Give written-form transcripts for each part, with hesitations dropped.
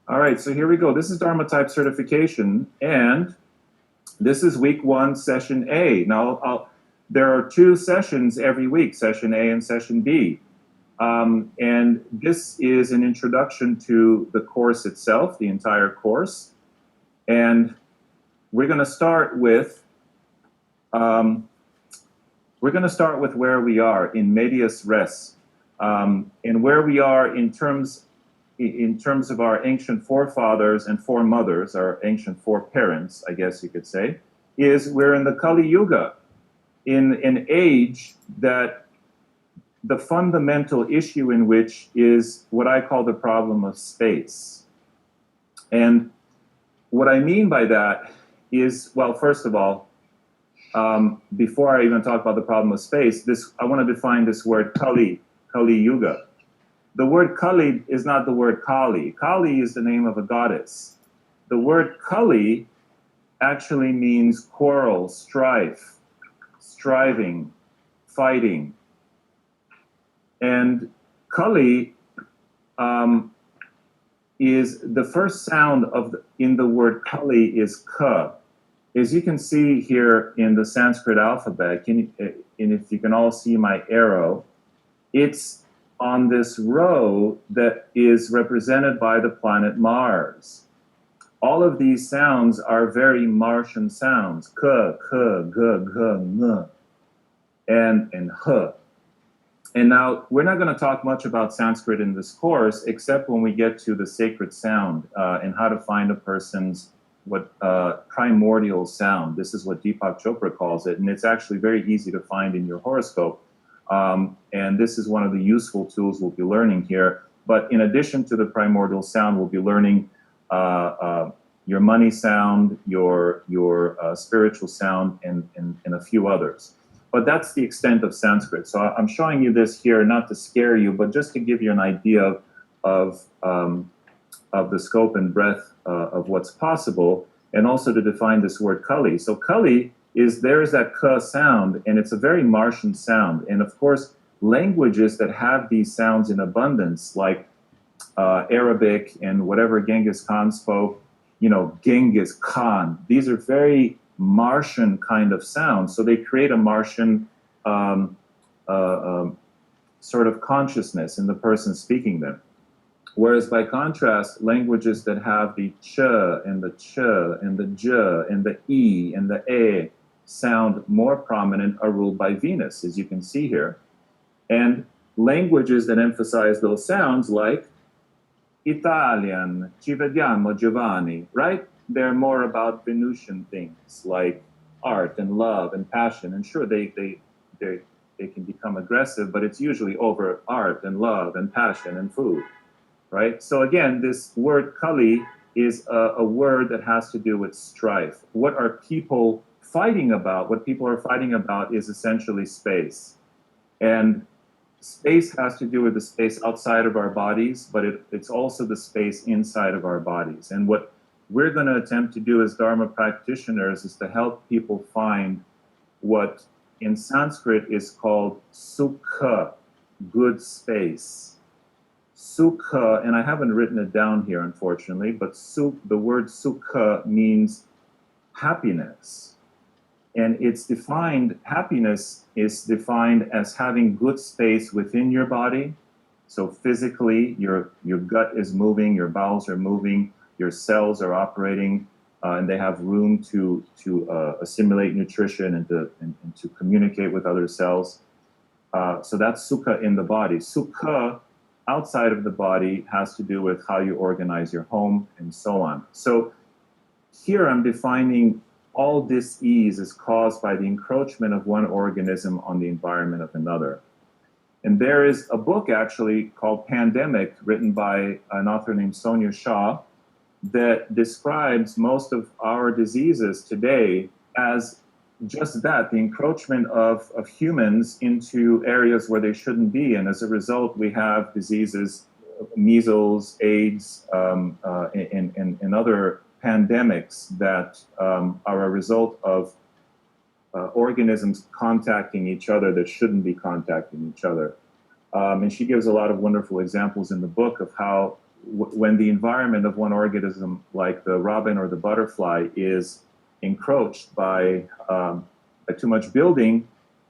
All right, so here we go. This is Dharma Type certification, and this is week 1, session A. Now, there are 2 sessions every week, session A and session B. And this is an introduction to the course itself, the entire course. And we're going to start with where we are in medias res, and where we are in terms of our ancient forefathers and foremothers, our ancient foreparents, I guess you could say, is we're in the Kali Yuga, in an age that the fundamental issue in which is what I call the problem of space. And what I mean by that is, well, first of all, before I even talk about the problem of space, I want to define this word Kali Yuga. The word Kali is not the word Kali. Kali is the name of a goddess. The word Kali actually means quarrel, strife, striving, fighting. And Kali is the first sound in the word Kali is Ka. As you can see here in the Sanskrit alphabet, and if you can all see my arrow, it's on this row that is represented by the planet Mars. All of these sounds are very Martian sounds. K, K, G, G, Ng, and H. And now, we're not going to talk much about Sanskrit in this course, except when we get to the sacred sound and how to find a person's primordial sound. This is what Deepak Chopra calls it, and it's actually very easy to find in your horoscope. And this is one of the useful tools we'll be learning here. But in addition to the primordial sound, we'll be learning your money sound, your spiritual sound, and a few others. But that's the extent of Sanskrit. So I'm showing you this here not to scare you, but just to give you an idea of the scope and breadth of what's possible, and also to define this word Kali. So Kali there's that K sound, and it's a very Martian sound. And of course, languages that have these sounds in abundance, like Arabic and whatever Genghis Khan spoke, Genghis Khan, these are very Martian kind of sounds. So they create a Martian sort of consciousness in the person speaking them. Whereas by contrast, languages that have the ch and the ch and the j and the e and the e sound more prominent are ruled by Venus, as you can see here. And languages that emphasize those sounds, like Italian, ci vediamo Giovanni, right? They're more about Venusian things like art and love and passion. And sure, they can become aggressive, but it's usually over art and love and passion and food, right? So again, this word Kali is a word that has to do with strife. What are people fighting about? What people are fighting about is essentially space. And space has to do with the space outside of our bodies, but it's also the space inside of our bodies. And what we're going to attempt to do as Dharma practitioners is to help people find what in Sanskrit is called sukha, good space. Sukha, and I haven't written it down here, unfortunately, but the word sukha means happiness. And happiness is defined as having good space within your body. So physically, your gut is moving, your bowels are moving, your cells are operating, and they have room to assimilate nutrition and to communicate with other cells. So that's sukha in the body. Sukha outside of the body has to do with how you organize your home and so on. So here I'm defining all dis-ease is caused by the encroachment of one organism on the environment of another. And there is a book actually called Pandemic, written by an author named Sonia Shah, that describes most of our diseases today as just that, the encroachment of humans into areas where they shouldn't be. And as a result, we have diseases, measles, AIDS, and other pandemics that are a result of organisms contacting each other that shouldn't be contacting each other. And she gives a lot of wonderful examples in the book of how when the environment of one organism, like the robin or the butterfly, is encroached by too much building,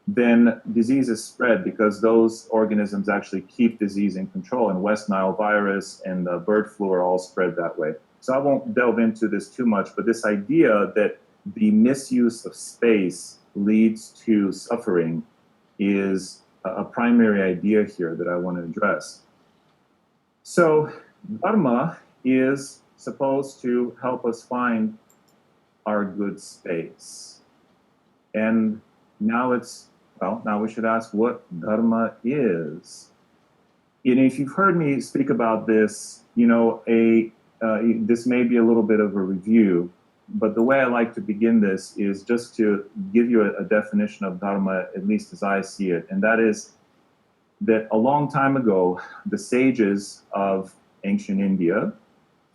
then diseases spread because those organisms actually keep disease in control. And West Nile virus and bird flu are all spread that way. So I won't delve into this too much, but this idea that the misuse of space leads to suffering is a primary idea here that I want to address. So Dharma is supposed to help us find our good space. And now now we should ask what Dharma is. And if you've heard me speak about this, this may be a little bit of a review, but the way I like to begin this is just to give you a definition of Dharma, at least as I see it, and that is that a long time ago, the sages of ancient India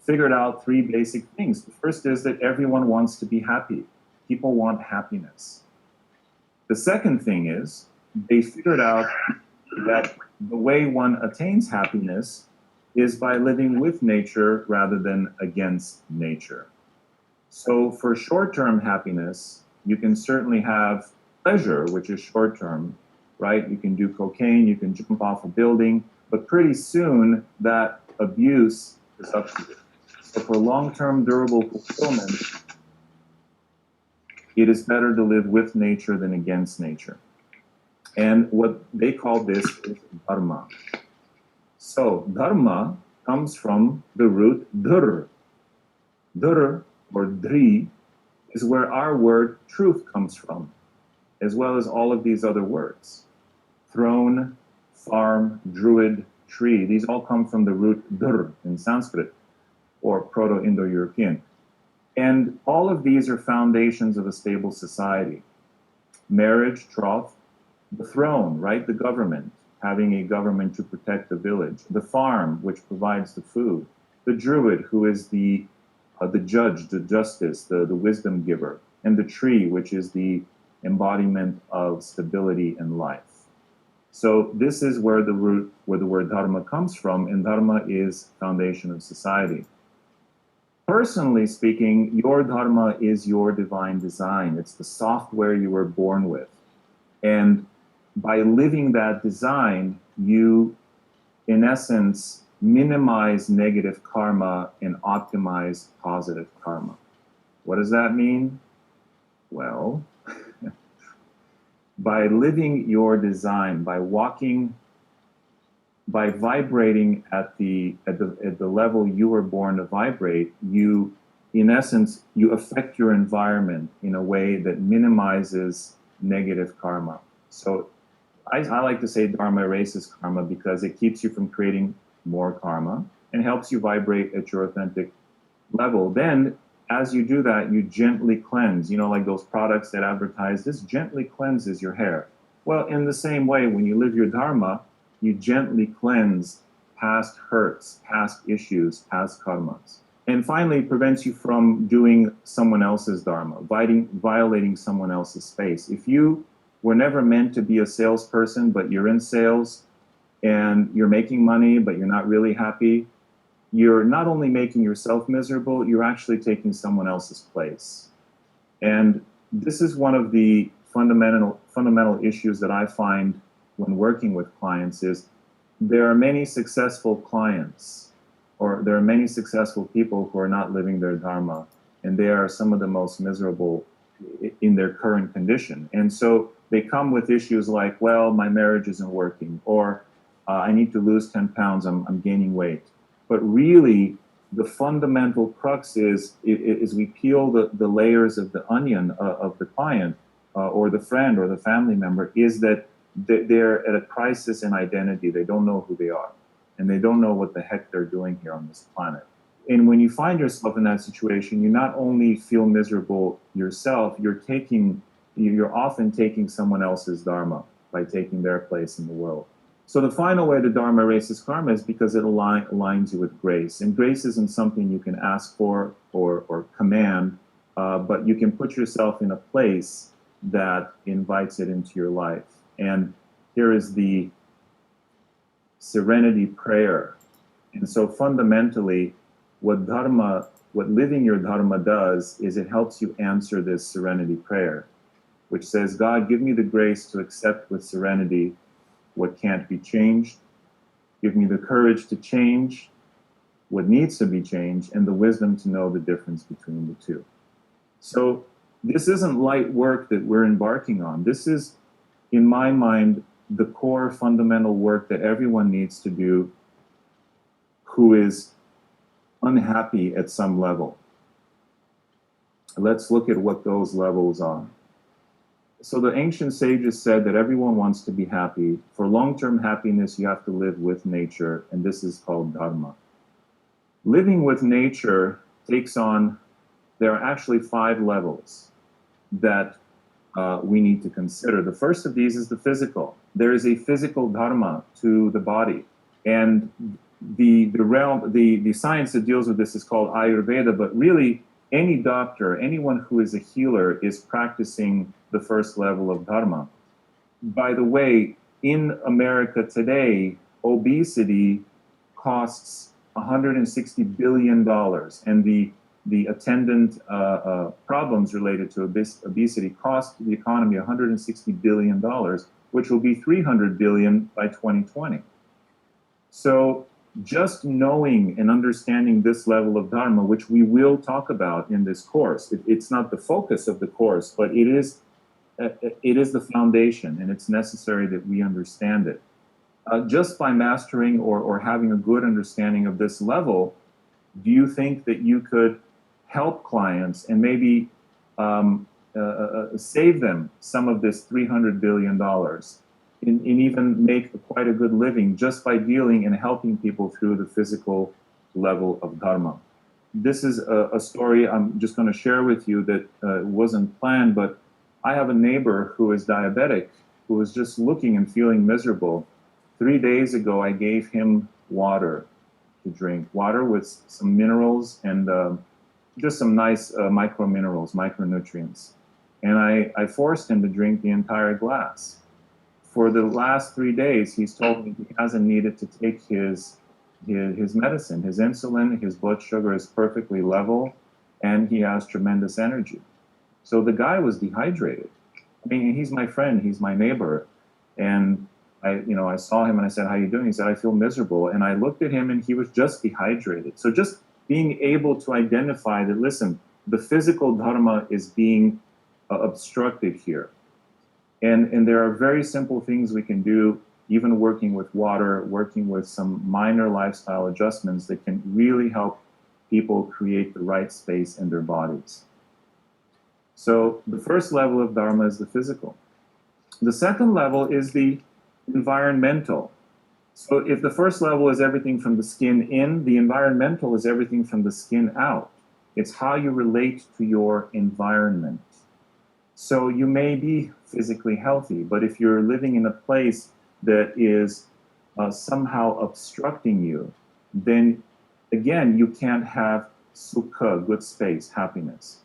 figured out three basic things. The first is that everyone wants to be happy. People want happiness. The second thing is they figured out that the way one attains happiness is by living with nature rather than against nature. So for short-term happiness, you can certainly have pleasure, which is short-term, right? You can do cocaine, you can jump off a building, but pretty soon that abuse is up to you. So for long-term durable fulfillment, it is better to live with nature than against nature. And what they call this is dharma. So dharma comes from the root dhr. Dhr, or dri, is where our word truth comes from, as well as all of these other words. Throne, farm, druid, tree, these all come from the root dhr in Sanskrit, or Proto-Indo-European. And all of these are foundations of a stable society. Marriage, troth, the throne, right? The government, having a government to protect the village. The farm, which provides the food. The druid, who is the judge, the justice, the wisdom giver. And the tree, which is the embodiment of stability and life. So this is where the word dharma comes from, and dharma is foundation of society. Personally speaking, your dharma is your divine design. It's the software you were born with. And by living that design, you, in essence, minimize negative karma and optimize positive karma. What does that mean? Well, by living your design, by vibrating at the level you were born to vibrate, you, in essence, you affect your environment in a way that minimizes negative karma. So I like to say Dharma erases karma because it keeps you from creating more karma and helps you vibrate at your authentic level. Then, as you do that, you gently cleanse. Like those products that advertise, this gently cleanses your hair. Well, in the same way, when you live your Dharma, you gently cleanse past hurts, past issues, past karmas. And finally, it prevents you from doing someone else's Dharma, violating someone else's space. If you were never meant to be a salesperson, but you're in sales and you're making money, but you're not really happy, you're not only making yourself miserable, you're actually taking someone else's place. And this is one of the fundamental issues that I find when working with clients is there are many successful clients, or there are many successful people who are not living their dharma, and they are some of the most miserable in their current condition. And so they come with issues like, well, my marriage isn't working, or I need to lose 10 pounds, I'm gaining weight. But really, the fundamental crux is we peel the layers of the onion of the client or the friend or the family member, is that they're at a crisis in identity. They don't know who they are, and they don't know what the heck they're doing here on this planet. And when you find yourself in that situation, you not only feel miserable yourself, you're often taking someone else's dharma by taking their place in the world. So the final way the Dharma erases karma is because it aligns you with grace. And grace isn't something you can ask for or command, but you can put yourself in a place that invites it into your life. And here is the serenity prayer. And so fundamentally, what living your Dharma does is it helps you answer this serenity prayer, which says, God, give me the grace to accept with serenity what can't be changed. Give me the courage to change what needs to be changed and the wisdom to know the difference between the two. So this isn't light work that we're embarking on. This is, in my mind, the core fundamental work that everyone needs to do who is unhappy at some level. Let's look at what those levels are. So the ancient sages said that everyone wants to be happy. For long-term happiness, you have to live with nature, and this is called dharma. Living with nature takes on, there are actually 5 levels that we need to consider. The first of these is the physical. There is a physical dharma to the body. And the science that deals with this is called Ayurveda, but really any doctor, anyone who is a healer is practicing the first level of dharma. By the way, in America today, obesity costs $160 billion, and the attendant problems related to obesity cost the economy $160 billion, which will be $300 billion by 2020. So just knowing and understanding this level of dharma, which we will talk about in this course, it's not the focus of the course, but it is the foundation, and it's necessary that we understand it. Just by mastering or having a good understanding of this level, do you think that you could help clients and maybe save them some of this $300 billion and even make quite a good living just by dealing and helping people through the physical level of dharma? This is a story I'm just going to share with you that wasn't planned, but I have a neighbor who is diabetic who was just looking and feeling miserable. 3 days ago, I gave him water to drink, water with some minerals and just some nice micro minerals, micronutrients. And I forced him to drink the entire glass. For the last 3 days, he's told me he hasn't needed to take his medicine. His insulin, his blood sugar is perfectly level, and he has tremendous energy. So the guy was dehydrated. I mean, he's my friend, he's my neighbor. And I saw him and I said, how you doing? He said, I feel miserable. And I looked at him and he was just dehydrated. So just being able to identify that, listen, the physical dharma is being obstructed here. And there are very simple things we can do, even working with water, working with some minor lifestyle adjustments that can really help people create the right space in their bodies. So the first level of dharma is the physical. The second level is the environmental. So if the first level is everything from the skin in, the environmental is everything from the skin out. It's how you relate to your environment. So you may be physically healthy, but if you're living in a place that is somehow obstructing you, then again, you can't have sukha, good space, happiness.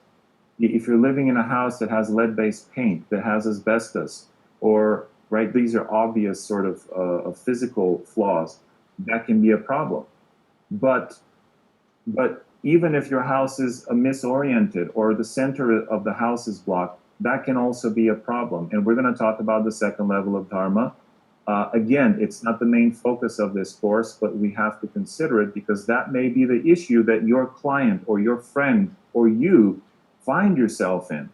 If you're living in a house that has lead-based paint, that has asbestos, or right, these are obvious sort of physical flaws, that can be a problem. But even if your house is misoriented or the center of the house is blocked, that can also be a problem. And we're going to talk about the second level of dharma. Again, it's not the main focus of this course, but we have to consider it because that may be the issue that your client or your friend or you find yourself in,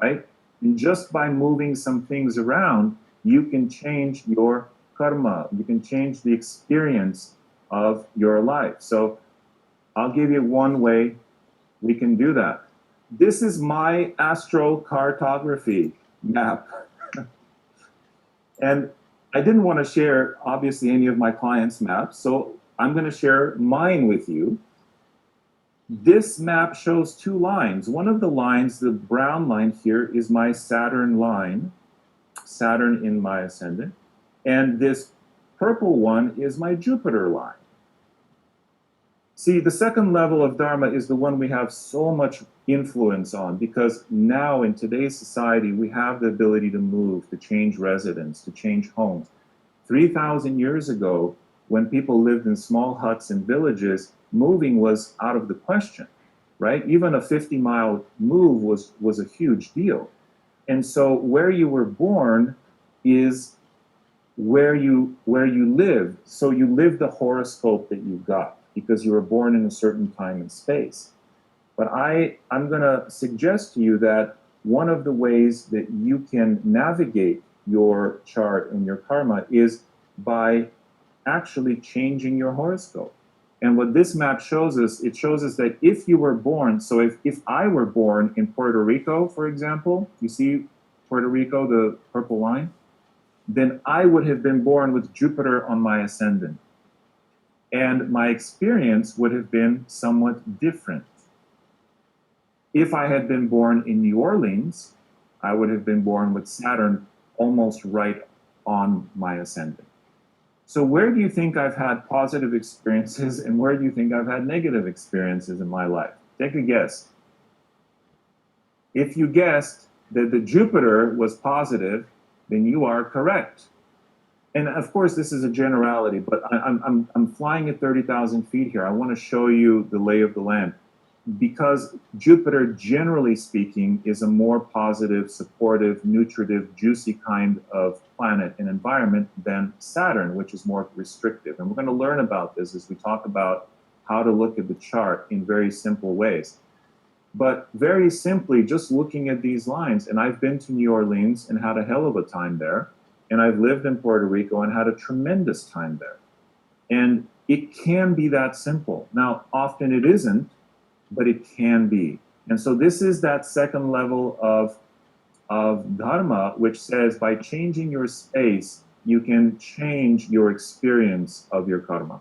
right? And just by moving some things around, you can change your karma. You can change the experience of your life. So I'll give you one way we can do that. This is my astrocartography map. And I didn't want to share, obviously, any of my clients' maps, so I'm going to share mine with you. This map shows 2 lines. One of the lines, the brown line here, is my Saturn line, Saturn in my ascendant. And this purple one is my Jupiter line. See, the second level of Dharma is the one we have so much influence on because now in today's society, we have the ability to move, to change residence, to change homes. 3,000 years ago, when people lived in small huts in villages, moving was out of the question, right? Even a 50-mile move was a huge deal. And so where you were born is where you live. So you live the horoscope that you got because you were born in a certain time and space. But I'm going to suggest to you that one of the ways that you can navigate your chart and your karma is by actually changing your horoscope. And what this map shows us, it shows us that if you were born, so if I were born in Puerto Rico, for example, you see Puerto Rico, the purple line, then I would have been born with Jupiter on my ascendant. And my experience would have been somewhat different. If I had been born in New Orleans, I would have been born with Saturn almost right on my ascendant. So where do you think I've had positive experiences and where do you think I've had negative experiences in my life? Take a guess. If you guessed that the Jupiter was positive, then you are correct. And of course, this is a generality, but I'm flying at 30,000 feet here. I want to show you the lay of the land. Because Jupiter, generally speaking, is a more positive, supportive, nutritive, juicy kind of planet and environment than Saturn, which is more restrictive. And we're going to learn about this as we talk about how to look at the chart in very simple ways. But very simply, just looking at these lines, and I've been to New Orleans and had a hell of a time there, and I've lived in Puerto Rico and had a tremendous time there. And it can be that simple. Now, often it isn't, but it can be. And so this is that second level of Dharma, which says by changing your space, you can change your experience of your karma.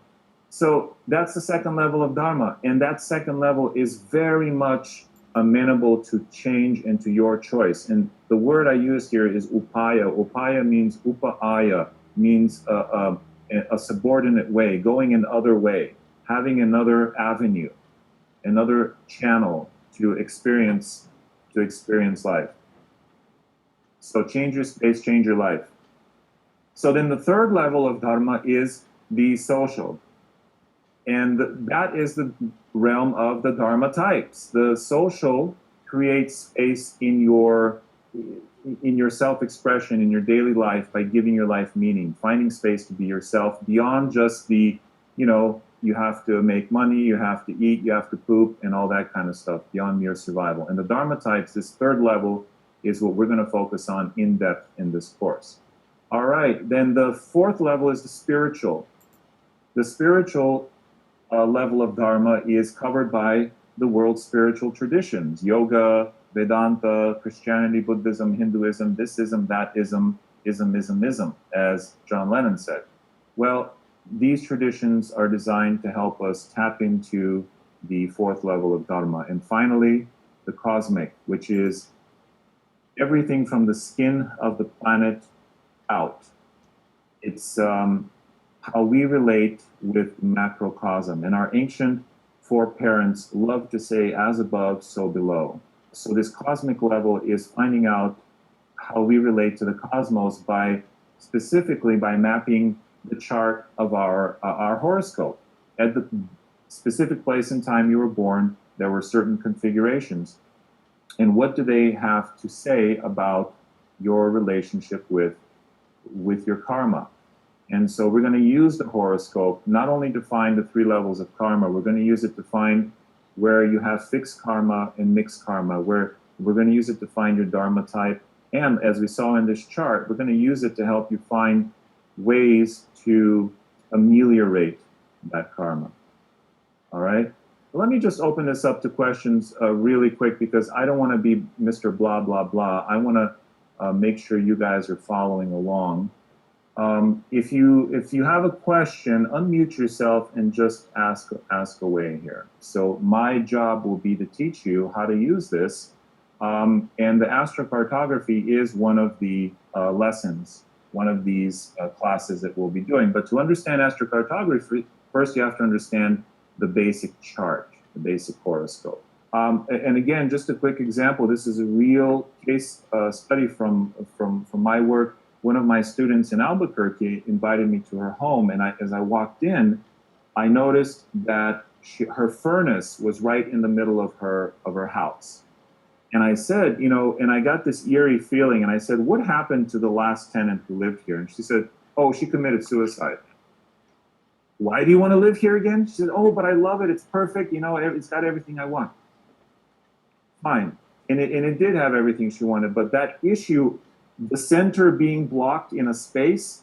So that's the second level of Dharma. And that second level is very much amenable to change and to your choice. And the word I use here is upaya. Upaya means upaya, means a subordinate way, going an other way, having another avenue, another channel to experience life. So change your space, change your life. So then the third level of Dharma is the social. And that is the realm of the Dharma types. The social creates space in your self-expression, in your daily life by giving your life meaning, finding space to be yourself beyond just the, you have to make money, you have to eat, you have to poop, and all that kind of stuff, beyond mere survival. And the Dharma types, this third level, is what we're going to focus on in depth in this course. All right, then the fourth level is the spiritual. The spiritual level of Dharma is covered by the world's spiritual traditions: yoga, Vedanta, Christianity, Buddhism, Hinduism, thisism, that-ism, ism, as John Lennon said. Well, these traditions are designed to help us tap into the fourth level of Dharma. And finally, the cosmic, which is everything from the skin of the planet out. It's how we relate with macrocosm. And our ancient foreparents love to say, as above, so below. So this cosmic level is finding out how we relate to the cosmos specifically by mapping the chart of our horoscope. At the specific place and time you were born, there were certain configurations. And what do they have to say about your relationship with your karma? And so we're going to use the horoscope not only to find the three levels of karma, we're going to use it to find where you have fixed karma and mixed karma, where we're going to use it to find your Dharma type. And as we saw in this chart, we're going to use it to help you find ways to ameliorate that karma. All right? Let me just open this up to questions really quick, because I don't want to be Mr. Blah, blah, blah. I want to make sure you guys are following along. If you have a question, unmute yourself and just ask away here. So my job will be to teach you how to use this. And the astrocartography is one of the lessons, one of these classes that we'll be doing. But to understand astrocartography, first you have to understand the basic chart, the basic horoscope. And again, just a quick example, this is a real case study from my work. one of my students in Albuquerque invited me to her home, and as I walked in, I noticed that her furnace was right in the middle of her house. And I said, and I got this eerie feeling, and I said, what happened to the last tenant who lived here? And she said, oh, she committed suicide. Why do you want to live here again? She said, oh, but I love it. It's perfect. It's got everything I want. Fine. And it did have everything she wanted. But that issue, the center being blocked in a space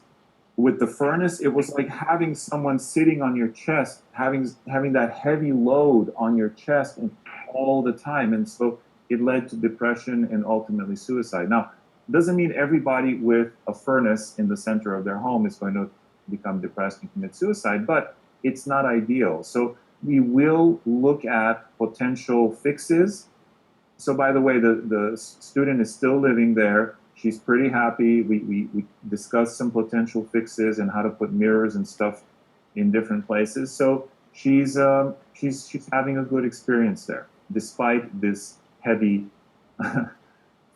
with the furnace, it was like having someone sitting on your chest, having that heavy load on your chest and all the time. And so it led to depression and ultimately suicide. Now, it doesn't mean everybody with a furnace in the center of their home is going to become depressed and commit suicide, but it's not ideal. So we will look at potential fixes. So by the way, the student is still living there. She's pretty happy. We discussed some potential fixes and how to put mirrors and stuff in different places. So she's having a good experience there, despite this heavy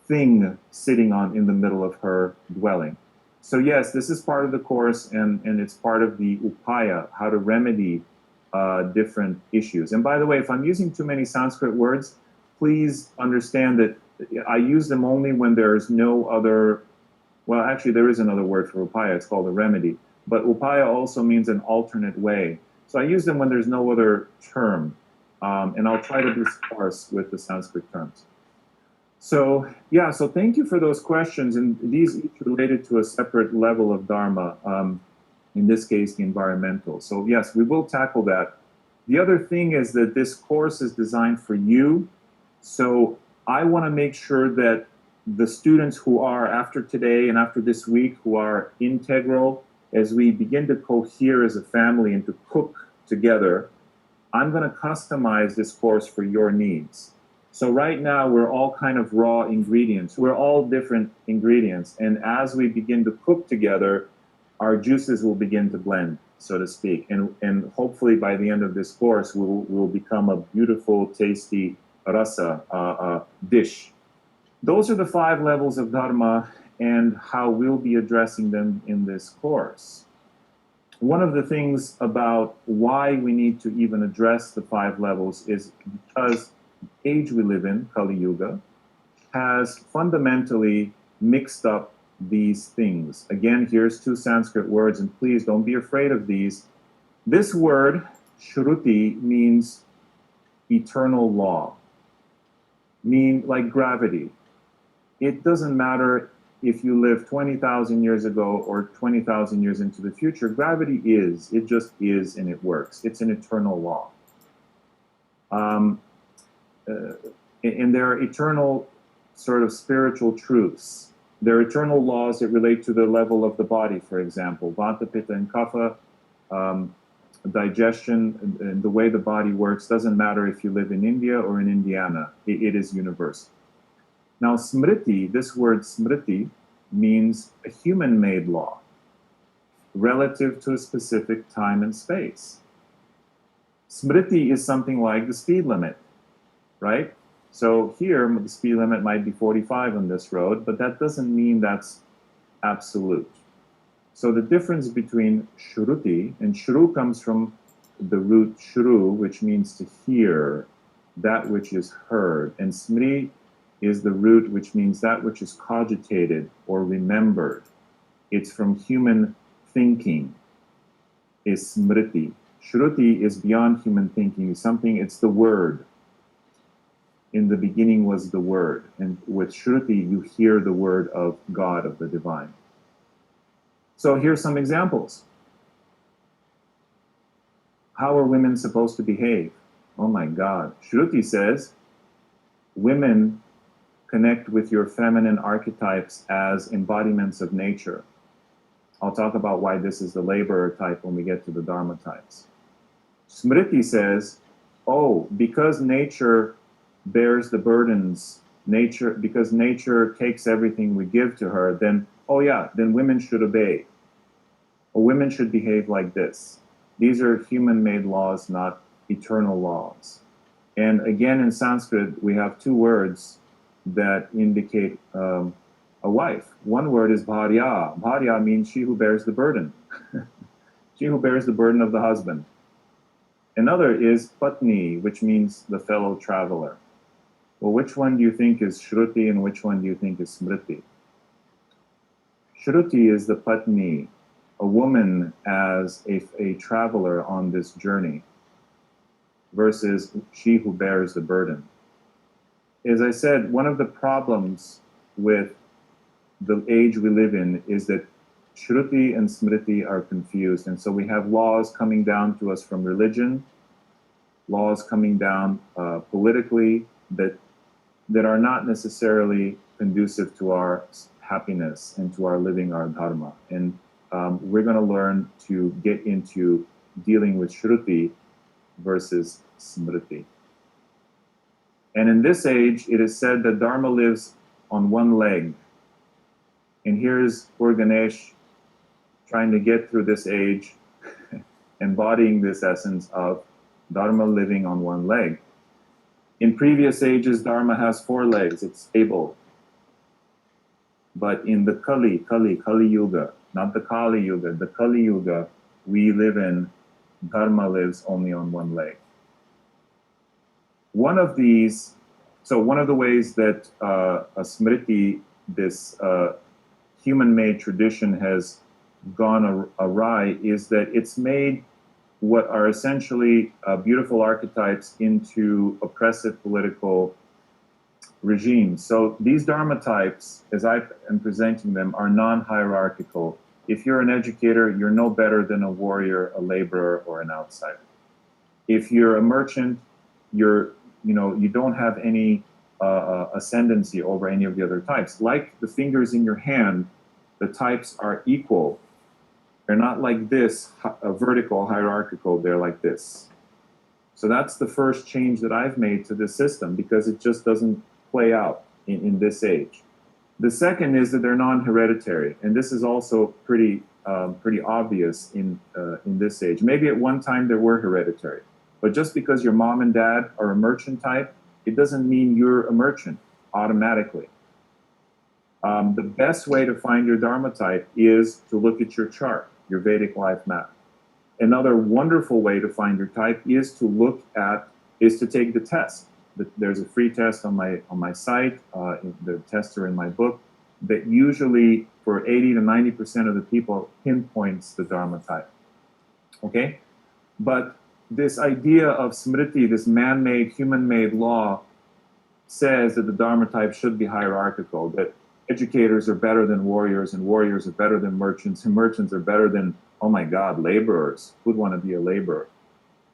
thing sitting in the middle of her dwelling. So yes, this is part of the course, and it's part of the upaya, how to remedy different issues. And by the way, if I'm using too many Sanskrit words, please understand that I use them only when there's no other, well, actually there is another word for upaya, it's called a remedy. But upaya also means an alternate way. So I use them when there's no other term. And I'll try to be sparse with the Sanskrit terms. So yeah, so thank you for those questions, and these each related to a separate level of Dharma, in this case, the environmental. So yes, we will tackle that. The other thing is that this course is designed for you, so I want to make sure that the students who are, after today and after this week, who are integral, as we begin to cohere as a family and to cook together, I'm going to customize this course for your needs. So right now, we're all kind of raw ingredients. We're all different ingredients. And as we begin to cook together, our juices will begin to blend, so to speak. And hopefully by the end of this course, we'll become a beautiful, tasty rasa dish. Those are the 5 levels of Dharma and how we'll be addressing them in this course. One of the things about why we need to even address the 5 levels is because the age we live in, Kali Yuga, has fundamentally mixed up these things. Again, here's 2 Sanskrit words, and please don't be afraid of these. This word, Shruti, means eternal law, like gravity. It doesn't matter if you live 20,000 years ago or 20,000 years into the future. Gravity is. It just is, and it works. It's an eternal law. And there are eternal sort of spiritual truths. There are eternal laws that relate to the level of the body, for example. Vata, Pitta, and Kapha, digestion, and the way the body works doesn't matter if you live in India or in Indiana. It is universal. Now, Smriti, this word Smriti, means a human-made law relative to a specific time and space. Smriti is something like the speed limit, right? So here, the speed limit might be 45 on this road, but that doesn't mean that's absolute. So the difference between Shruti, and Shru comes from the root Shru, which means to hear, that which is heard, and Smriti is the root which means that which is cogitated or remembered. It's from human thinking, is Smriti. Shruti is beyond human thinking, it's the word. In the beginning was the word. And with Shruti, you hear the word of God, of the divine. So here's some examples. How are women supposed to behave? Oh my God. Shruti says, women connect with your feminine archetypes as embodiments of nature. I'll talk about why this is the laborer type when we get to the Dharma types. Smriti says, oh, because nature bears the burdens, because nature takes everything we give to her, then, oh yeah, then women should obey. Or women should behave like this. These are human-made laws, not eternal laws. And again, in Sanskrit, we have 2 words that indicate a a wife. One word is bharya. Bharya means she who bears the burden. She who bears the burden of the husband. Another is patni, which means the fellow traveler. Well, which one do you think is Shruti and which one do you think is Smriti? Shruti is the patni, a woman as a traveler on this journey, versus she who bears the burden. As I said, one of the problems with the age we live in is that Shruti and Smriti are confused. And so we have laws coming down to us from religion, laws coming down politically that are not necessarily conducive to our happiness and to our living our dharma. And we're going to learn to get into dealing with Shruti versus Smriti. And in this age, it is said that Dharma lives on one leg. And here's poor Ganesh trying to get through this age, embodying this essence of Dharma living on one leg. In previous ages, Dharma has 4 legs, it's stable. But in the Kali Yuga, not the Kali Yuga, the Kali Yuga we live in, Dharma lives only on one leg. One of the ways that a Smriti, this human-made tradition has gone awry is that it's made what are essentially beautiful archetypes into oppressive political regimes. So these Dharma types, as I am presenting them, are non-hierarchical. If you're an educator, you're no better than a warrior, a laborer, or an outsider. If you're a merchant, you don't have any ascendancy over any of the other types. Like the fingers in your hand, the types are equal. They're not like this, vertical, hierarchical, they're like this. So that's the first change that I've made to this system because it just doesn't play out in this age. The second is that they're non-hereditary, and this is also pretty obvious in this age. Maybe at one time they were hereditary, but just because your mom and dad are a merchant type, it doesn't mean you're a merchant automatically. The best way to find your Dharma type is to look at your chart, your Vedic life map. Another wonderful way to find your type is to take the test. There's a free test on my site, the tests are in my book, that usually for 80 to 90% of the people pinpoints the Dharma type. Okay? But this idea of Smriti, this man-made, human-made law, says that the Dharma type should be hierarchical, that educators are better than warriors, and warriors are better than merchants, and merchants are better than, oh my God, laborers. Who'd want to be a laborer?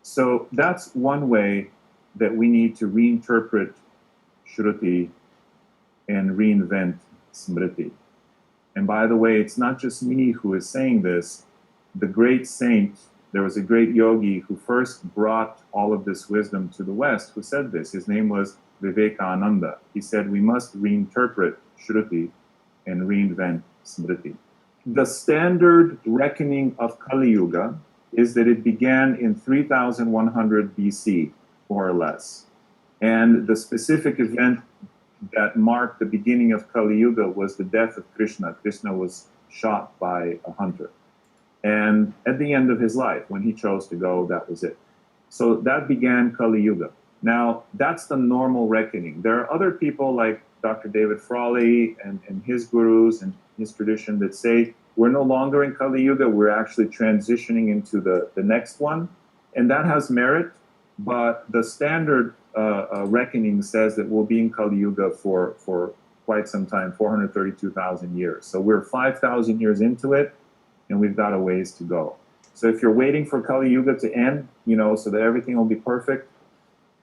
So that's one way that we need to reinterpret Shruti and reinvent Smriti. And by the way, it's not just me who is saying this. The great saint, there was a great yogi who first brought all of this wisdom to the West, who said this. His name was Vivekananda. He said, we must reinterpret Shruti and reinvent Smriti. The standard reckoning of Kali Yuga is that it began in 3100 BC, more or less. And the specific event that marked the beginning of Kali Yuga was the death of Krishna. Krishna was shot by a hunter. And at the end of his life, when he chose to go, that was it. So that began Kali Yuga. Now, that's the normal reckoning. There are other people like Dr. David Frawley and his gurus and his tradition that say, we're no longer in Kali Yuga, we're actually transitioning into the next one. And that has merit, but the standard reckoning says that we'll be in Kali Yuga for quite some time, 432,000 years. So we're 5,000 years into it, and we've got a ways to go. So if you're waiting for Kali Yuga to end, so that everything will be perfect,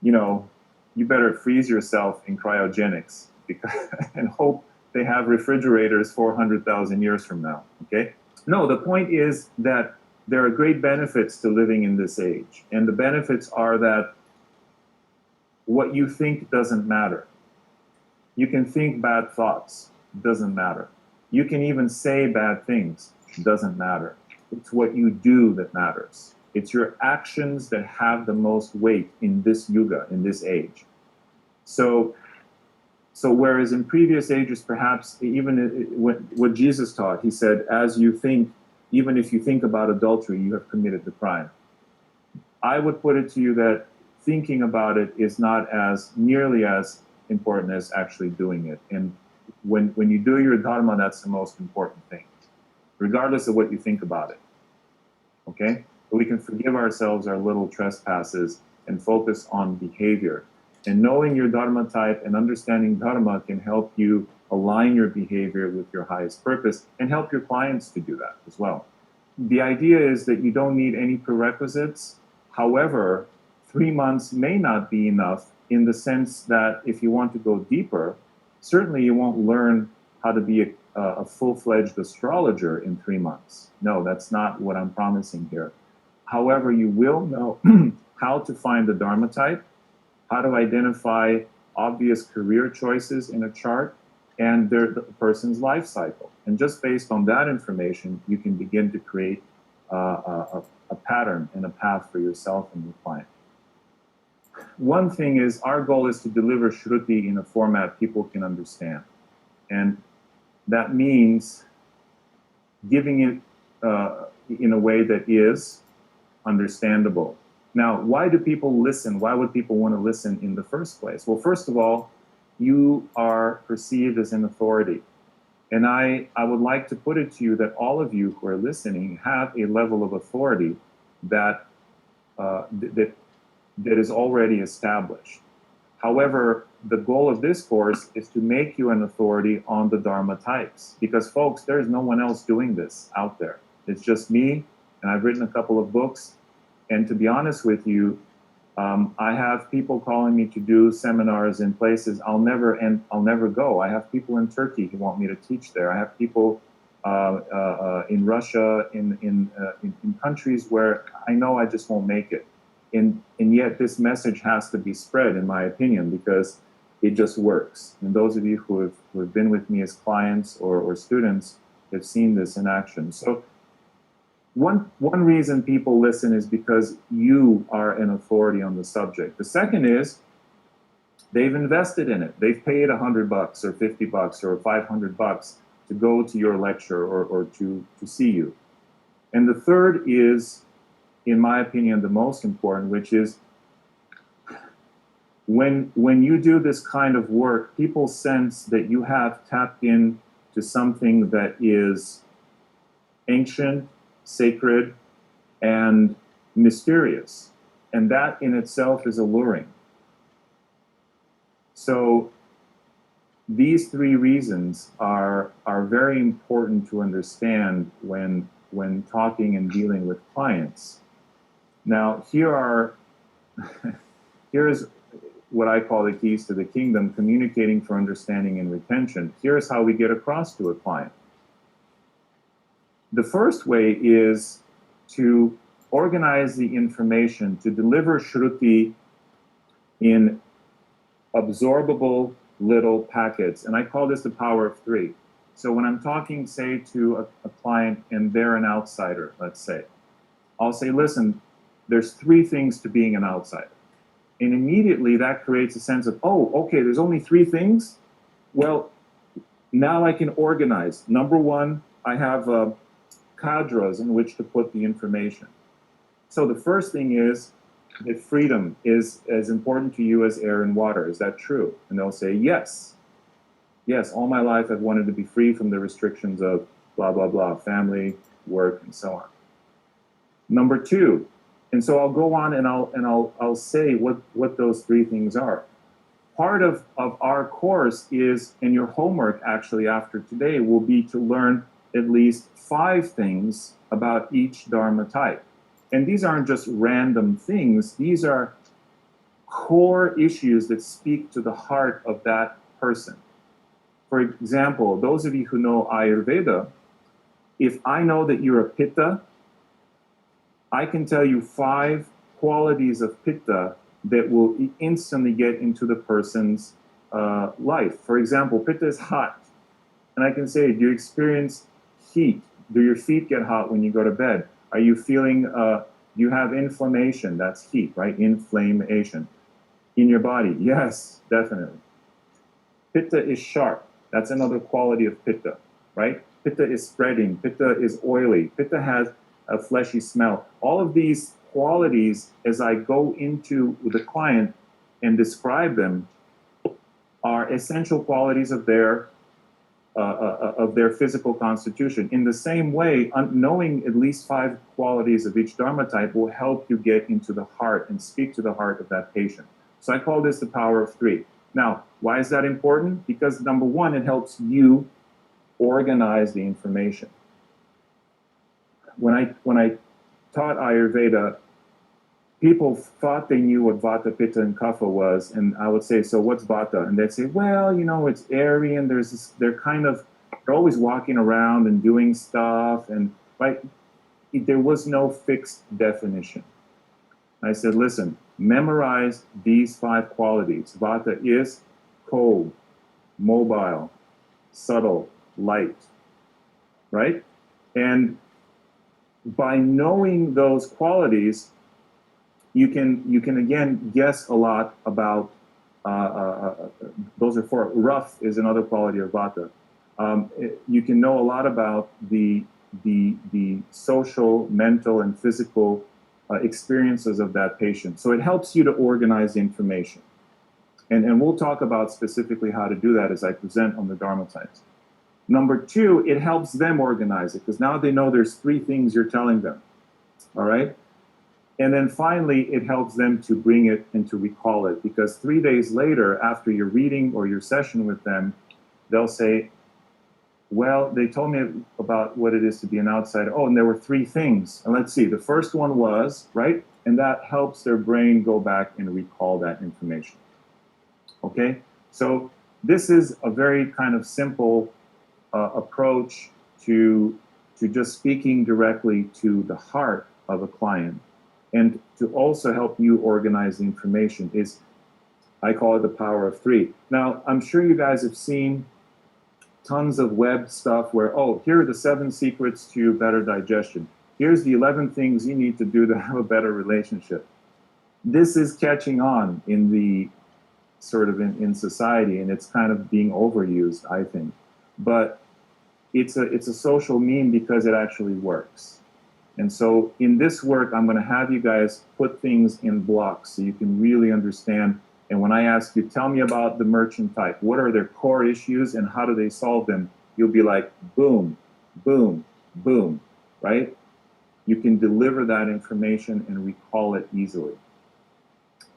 you better freeze yourself in cryogenics and hope they have refrigerators 400,000 years from now, okay? No, the point is that there are great benefits to living in this age. And the benefits are that what you think doesn't matter. You can think bad thoughts, doesn't matter. You can even say bad things, doesn't matter. It's what you do that matters. It's your actions that have the most weight in this yuga, in this age. So So whereas in previous ages, perhaps even what Jesus taught, he said, as you think, even if you think about adultery, you have committed the crime. I would put it to you that thinking about it is not as nearly as important as actually doing it. And when you do your dharma, that's the most important thing, regardless of what you think about it. Okay? But we can forgive ourselves our little trespasses and focus on behavior. And knowing your dharma type and understanding dharma can help you align your behavior with your highest purpose and help your clients to do that as well. The idea is that you don't need any prerequisites. However, 3 months may not be enough in the sense that if you want to go deeper, certainly you won't learn how to be a full-fledged astrologer in 3 months. No, that's not what I'm promising here. However, you will know how to find the dharma type, how to identify obvious career choices in a chart, and the person's life cycle. And just based on that information, you can begin to create a pattern and a path for yourself and your client. One thing is, our goal is to deliver Shruti in a format people can understand. And that means giving it in a way that is understandable. Now, why do people listen? Why would people want to listen in the first place? Well, first of all, you are perceived as an authority. And I would like to put it to you that all of you who are listening have a level of authority that is already established. However, the goal of this course is to make you an authority on the Dharma types. Because folks, there's no one else doing this out there. It's just me, and I've written a couple of books. And to be honest with you, I have people calling me to do seminars in places I'll never go. I have people in Turkey who want me to teach there. I have people in Russia, in countries where I know I just won't make it. And yet this message has to be spread, in my opinion, because it just works. And those of you who have been with me as clients or students have seen this in action. So one reason people listen is because you are an authority on the subject. The second is they've invested in it. They've paid $100 or $50 or $500 to go to your lecture or to see you. And the third is, in my opinion, the most important, which is when you do this kind of work, people sense that you have tapped in to something that is ancient, sacred, and mysterious. And that in itself is alluring. So these three reasons are very important to understand when talking and dealing with clients. Now, here is what I call the keys to the kingdom: communicating for understanding and retention. Here's how we get across to a client. The first way is to organize the information, to deliver Shruti in absorbable little packets. And I call this the power of three. So when I'm talking, say, to a client and they're an outsider, let's say, I'll say, listen, there's three things to being an outsider. And immediately that creates a sense of, oh, okay, there's only three things? Well, now I can organize. Number one, I have cadres in which to put the information. So the first thing is that freedom is as important to you as air and water. Is that true? And they'll say, yes. Yes, all my life I've wanted to be free from the restrictions of blah, blah, blah, family, work, and so on. Number two, and so I'll go on and I'll say what those three things are. Part of our course is, and your homework actually after today will be to learn at least 5 things about each Dharma type. And these aren't just random things. These are core issues that speak to the heart of that person. For example, those of you who know Ayurveda, if I know that you're a Pitta, I can tell you 5 qualities of Pitta that will instantly get into the person's life. For example, Pitta is hot. And I can say, do you experience heat? Do your feet get hot when you go to bed? Are you feeling, do you have inflammation? That's heat, right? Inflammation in your body. Yes, definitely. Pitta is sharp. That's another quality of Pitta, right? Pitta is spreading. Pitta is oily. Pitta has a fleshy smell. All of these qualities, as I go into the client and describe them, are essential qualities of their physical constitution. In the same way, knowing at least 5 qualities of each Dharma type will help you get into the heart and speak to the heart of that patient. So I call this the power of 3. Now, why is that important? Because number 1, it helps you organize the information. When I taught Ayurveda, people thought they knew what Vata, Pitta, and Kapha was, and I would say, so what's Vata? And they'd say, well, it's airy, and they're always walking around and doing stuff, and right, there was no fixed definition. I said, listen, memorize these 5 qualities. Vata is cold, mobile, subtle, light, right? And by knowing those qualities, you can again guess a lot about. Those are 4. Rough is another quality of Vata. You can know a lot about the social, mental, and physical experiences of that patient. So it helps you to organize the information, and we'll talk about specifically how to do that as I present on the Dharma types. Number 2, it helps them organize it, because now they know there's 3 things you're telling them. All right. And then finally, it helps them to bring it and to recall it, because 3 days later, after your reading or your session with them, they'll say, well, they told me about what it is to be an outsider. Oh, and there were 3 things. And let's see, the first one was, right? And that helps their brain go back and recall that information. Okay? So this is a very kind of simple approach to just speaking directly to the heart of a client. And to also help you organize the information is, I call it the power of 3. Now, I'm sure you guys have seen tons of web stuff where, oh, here are the 7 secrets to better digestion. Here's the 11 things you need to do to have a better relationship. This is catching on in the sort of in society, and it's kind of being overused, I think. But it's a social meme because it actually works. And so in this work, I'm going to have you guys put things in blocks so you can really understand. And when I ask you, tell me about the merchant type, what are their core issues and how do they solve them? You'll be like, boom, boom, boom, right? You can deliver that information and recall it easily.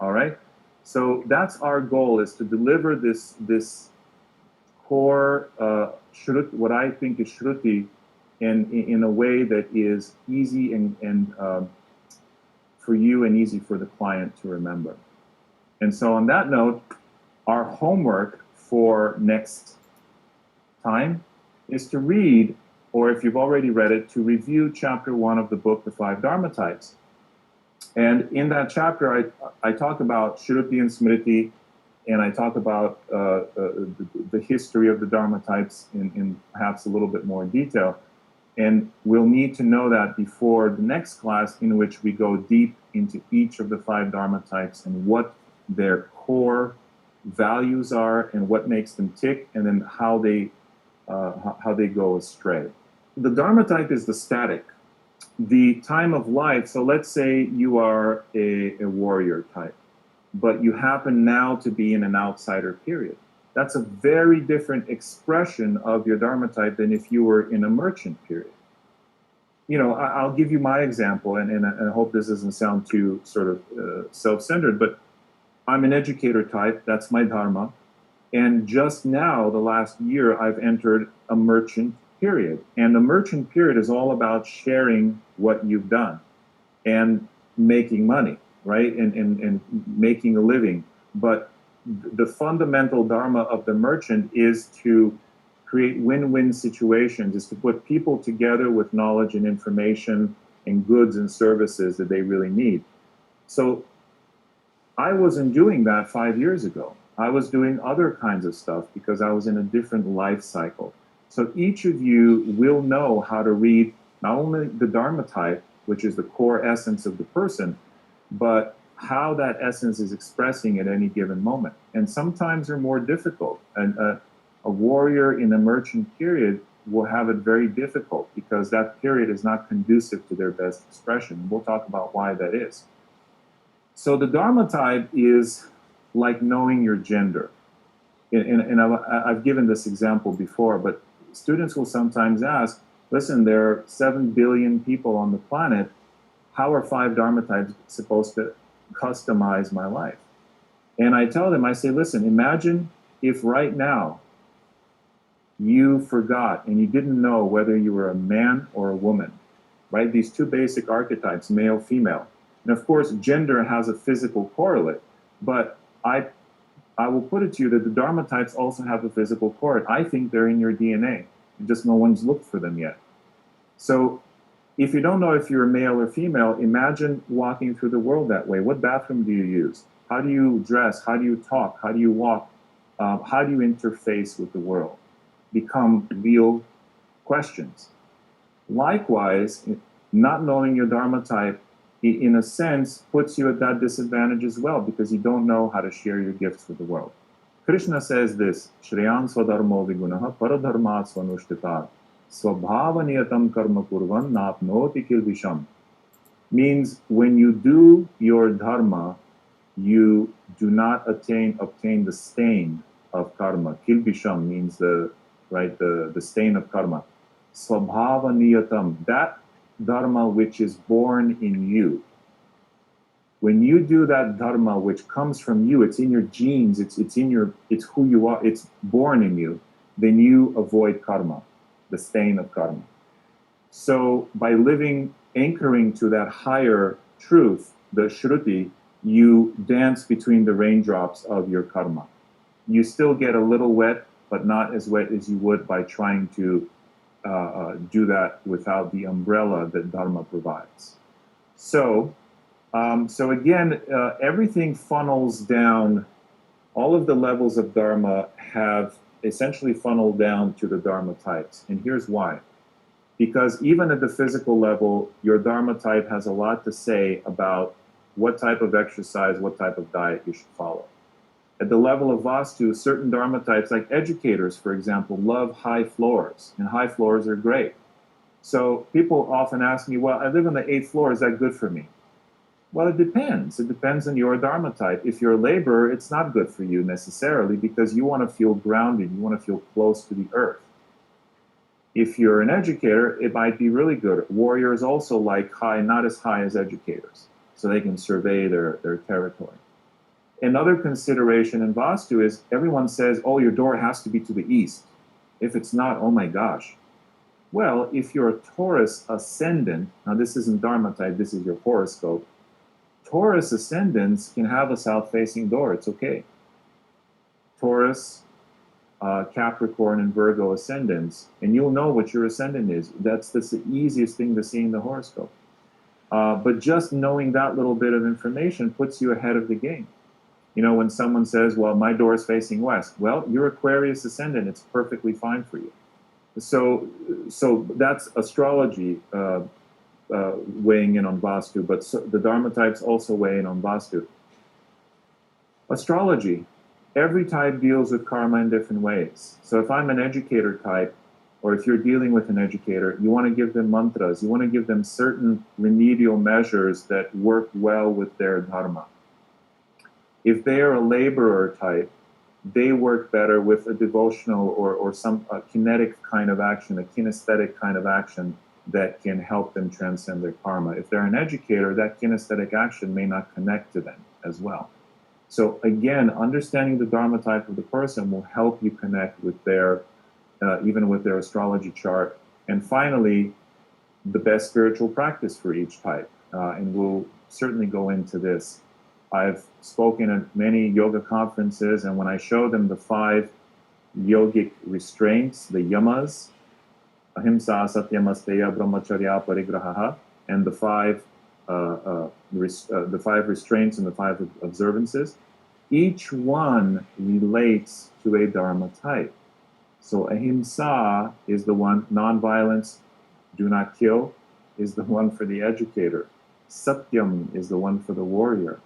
All right? So that's our goal, is to deliver this core, Shruti, what I think is Shruti, in a way that is easy and for you and easy for the client to remember. And so on that note, our homework for next time is to read, or if you've already read it, to review chapter 1 of the book, The 5 Dharma Types. And in that chapter, I talk about Shruti and Smriti, and I talk about the history of the Dharma types in perhaps a little bit more detail. And we'll need to know that before the next class, in which we go deep into each of the 5 Dharma types and what their core values are and what makes them tick, and then how they go astray. The Dharma type is the static, the time of life. So let's say you are a warrior type, but you happen now to be in an outsider period. That's a very different expression of your Dharma type than if you were in a merchant period. I'll give you my example, and I hope this doesn't sound too sort of self-centered, but I'm an educator type. That's my Dharma. And just now, the last year, I've entered a merchant period. And the merchant period is all about sharing what you've done and making money, right? And making a living. But the fundamental Dharma of the merchant is to create win-win situations, is to put people together with knowledge and information and goods and services that they really need. So I wasn't doing that 5 years ago. I was doing other kinds of stuff because I was in a different life cycle. So each of you will know how to read not only the Dharma type, which is the core essence of the person, but how that essence is expressing at any given moment. And sometimes they're more difficult. And a warrior in a merchant period will have it very difficult because that period is not conducive to their best expression. We'll talk about why that is. So the Dharma type is like knowing your gender. And I've given this example before, but students will sometimes ask, listen, there are 7 billion people on the planet. How are 5 Dharma types supposed to customize my life? And I tell them, I say, listen, imagine if right now you forgot and you didn't know whether you were a man or a woman, right? These 2 basic archetypes, male, female. And of course, gender has a physical correlate, but I will put it to you that the Dharma types also have a physical correlate. I think they're in your DNA. Just no one's looked for them yet. So if you don't know if you're male or female, imagine walking through the world that way. What bathroom do you use? How do you dress? How do you talk? How do you walk? How do you interface with the world? Become real questions. Likewise, not knowing your Dharma type, in a sense, puts you at that disadvantage as well because you don't know how to share your gifts with the world. Krishna says this, Shreyan swadharmo vigunaha paradharmat svanushtita swabhavaniyatam karma kurvan napnoti kilvisham. Means when you do your dharma, you do not obtain the stain of karma. Kilvisham means the stain of karma. Swabhavaniyatam, that dharma which is born in you. When you do that dharma which comes from you, it's in your genes, it's who you are, it's born in you, then you avoid karma, the stain of karma. So by anchoring to that higher truth, the Shruti, you dance between the raindrops of your karma. You still get a little wet, but not as wet as you would by trying to do that without the umbrella that Dharma provides. So again, everything funnels down. All of the levels of Dharma have essentially funneled down to the Dharma types. And here's why. Because even at the physical level, your Dharma type has a lot to say about what type of exercise, what type of diet you should follow. At the level of Vastu, certain Dharma types, like educators, for example, love high floors, and high floors are great. So people often ask me, well, I live on the 8th floor, is that good for me? Well, it depends. It depends on your Dharma type. If you're a laborer, it's not good for you necessarily because you want to feel grounded, you want to feel close to the earth. If you're an educator, it might be really good. Warriors also like high, not as high as educators, so they can survey their territory. Another consideration in Vastu is everyone says, oh, your door has to be to the east. If it's not, oh my gosh. Well, if you're a Taurus ascendant, now this isn't Dharma type, this is your horoscope. Taurus ascendants can have a south-facing door, it's okay. Taurus, Capricorn, and Virgo ascendants, and you'll know what your ascendant is. That's the easiest thing to see in the horoscope. But just knowing that little bit of information puts you ahead of the game. You know, when someone says, well, my door is facing west, well, you're Aquarius ascendant, it's perfectly fine for you. So that's astrology weighing in on Vastu, but the Dharma types also weigh in on Vastu. Astrology, every type deals with karma in different ways. So if I'm an educator type, or if you're dealing with an educator, you want to give them mantras, you want to give them certain remedial measures that work well with their dharma. If they are a laborer type, they work better with a devotional or some kinetic kind of action, a kinesthetic kind of action that can help them transcend their karma. If they're an educator, that kinesthetic action may not connect to them as well. So again, understanding the Dharma type of the person will help you connect with their, even with their astrology chart. And finally, the best spiritual practice for each type. And we'll certainly go into this. I've spoken at many yoga conferences, and when I show them the 5 yogic restraints, the yamas, ahimsa, satyam, asteya, brahmacharya, parigraha, and the 5 restraints and the 5 observances, each one relates to a Dharma type. So ahimsa is the one, non-violence, do not kill, is the one for the educator. Satyam is the one for the warrior.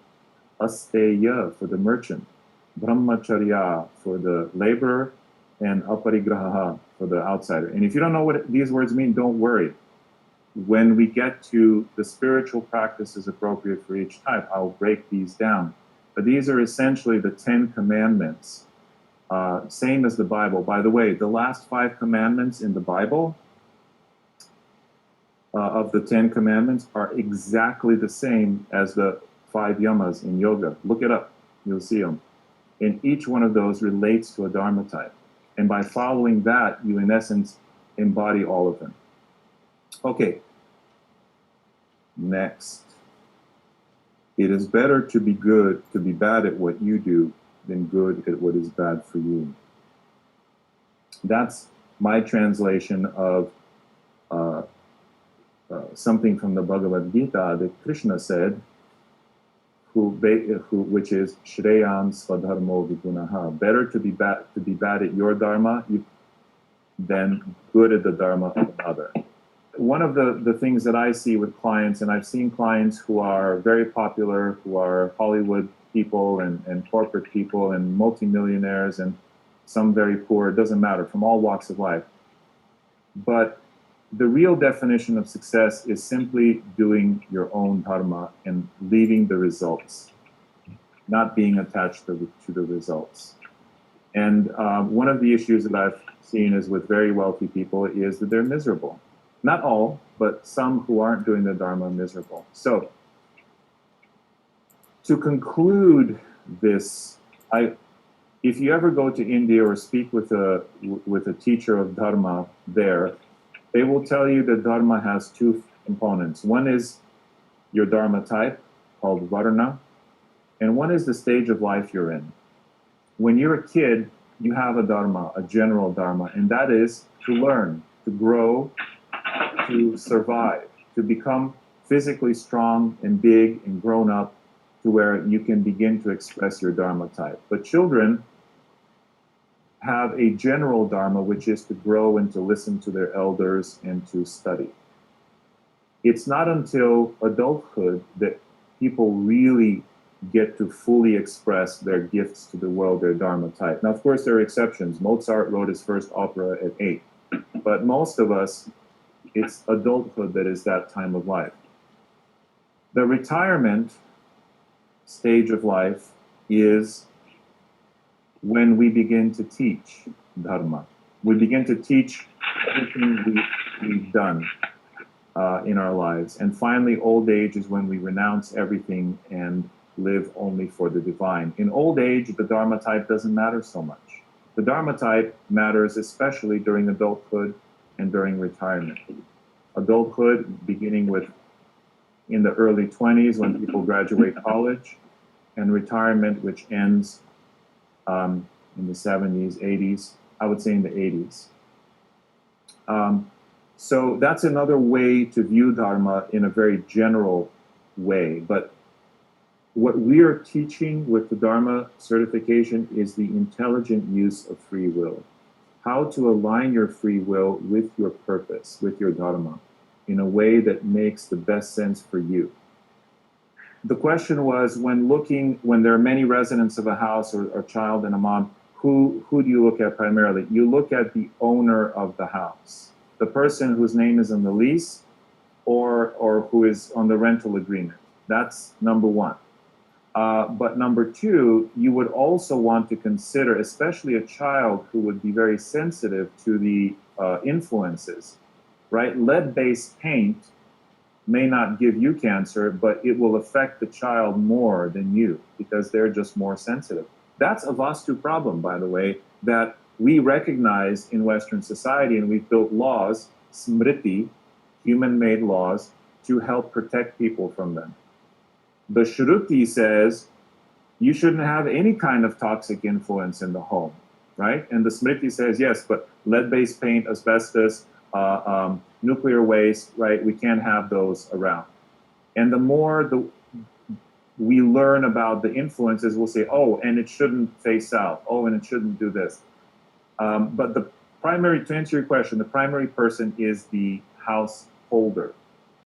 asteya for the merchant, brahmacharya for the laborer, and aparigraha for the outsider. And if you don't know what these words mean, don't worry. When we get to the spiritual practices appropriate for each type, I'll break these down. But these are essentially the 10 commandments, same as the Bible. By the way, the last 5 commandments in the Bible of the 10 commandments are exactly the same as the 5 yamas in yoga. Look it up, you'll see them. And each one of those relates to a Dharma type. And by following that, you in essence embody all of them. Okay, next. It is better to be bad at what you do than good at what is bad for you. That's my translation of something from the Bhagavad Gita that Krishna said, which is Shreyam Swadharmo Vigunaha. Better to be bad at your dharma than good at the dharma of another. One of the things that I see with clients, and I've seen clients who are very popular, who are Hollywood people and corporate people and multimillionaires and some very poor, it doesn't matter, from all walks of life. But the real definition of success is simply doing your own dharma and leaving the results, not being attached to the results. And one of the issues that I've seen is with very wealthy people is that they're miserable. Not all, but some who aren't doing the dharma are miserable. So, to conclude this, if you ever go to India or speak with a teacher of dharma there, they will tell you that dharma has 2 components. One is your dharma type, called varna, and one is the stage of life you're in. When you're a kid, you have a dharma, a general dharma, and that is to learn, to grow, to survive, to become physically strong and big and grown up to where you can begin to express your dharma type. But children have a general dharma, which is to grow and to listen to their elders and to study. It's not until adulthood that people really get to fully express their gifts to the world, their dharma type. Now, of course, there are exceptions. Mozart wrote his first opera at 8. But most of us, it's adulthood that is that time of life. The retirement stage of life is when we begin to teach dharma. We begin to teach everything we've done in our lives. And finally, old age is when we renounce everything and live only for the divine. In old age, the dharma type doesn't matter so much. The dharma type matters especially during adulthood and during retirement. Adulthood, beginning with in the early 20s when people graduate college, and retirement, which ends in the 70s, 80s, I would say in the 80s. So that's another way to view Dharma in a very general way. But what we are teaching with the Dharma certification is the intelligent use of free will. How to align your free will with your purpose, with your Dharma, in a way that makes the best sense for you. The question was, when there are many residents of a house or child and a mom, who do you look at primarily? You look at the owner of the house, the person whose name is on the lease or who is on the rental agreement. That's number one. But number two, you would also want to consider, especially a child who would be very sensitive to the influences, right? Lead-based paint may not give you cancer, but it will affect the child more than you because they're just more sensitive. That's a Vastu problem, by the way, that we recognize in Western society, and we've built laws, Smriti, human-made laws, to help protect people from them. The Shruti says you shouldn't have any kind of toxic influence in the home, right? And the Smriti says, yes, but lead-based paint, asbestos, nuclear waste, right? We can't have those around. And the more we learn about the influences, we'll say, oh, and it shouldn't face south. Oh, and it shouldn't do this. But to answer your question, the primary person is the householder.